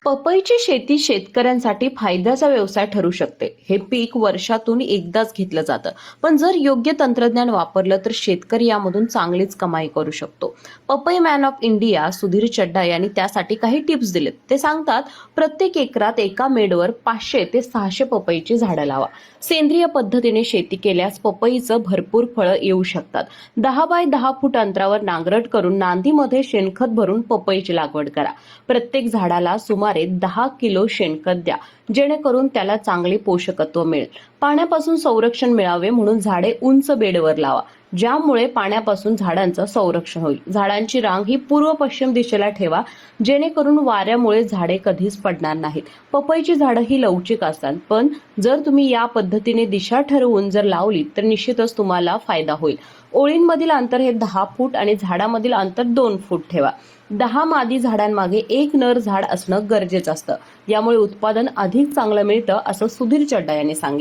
पपईची शेती शेतकऱ्यांसाठी फायद्याचा व्यवसाय ठरू शकते. हे पीक वर्षातून एकदाच घेतलं जातं, पण जर योग्य तंत्रज्ञान वापरलं तर शेतकरी यामधून चांगलीच कमाई करू शकतो. पपई मॅन ऑफ इंडिया सुधीर चड्डा यांनी त्यासाठी काही टिप्स दिलेत. ते सांगतात, प्रत्येक एकरात एका मेडवर 500 ते 600 पपईची झाडं लावा. सेंद्रिय पद्धतीने शेती केल्यास पपईचं भरपूर फळं येऊ शकतात. 10 बाय 10 फूट अंतरावर नांगरट करून नांदीमध्ये शेणखत भरून पपईची लागवड करा. प्रत्येक झाडाला सुमारे 10 किलो शेणखत द्या, जेणेकरून त्याला चांगले पोषकत्व मिळेल. पाण्यापासून संरक्षण मिळावे म्हणून झाडे उंच बेडवर लावा, ज्यामुळे पाण्यापासून झाडांचं संरक्षण होईल. झाडांची रांग ही पूर्व पश्चिम दिशेला ठेवा, जेणेकरून वाऱ्यामुळे झाडे कधीच पडणार नाहीत. पपईची झाडं ही लवचिक असतात, पण जर तुम्ही या पद्धतीने दिशा ठरवून जर लावली तर निश्चितच तुम्हाला फायदा होईल. ओळींमधील अंतर हे 10 फूट आणि झाडामधील अंतर 2 फूट ठेवा. 10 मादी झाडांमागे एक नर झाड असणं गरजेचं असतं. यामुळे उत्पादन अधिक चांगलं मिळतं, असं सुधीर चड्डा यांनी सांगितलं.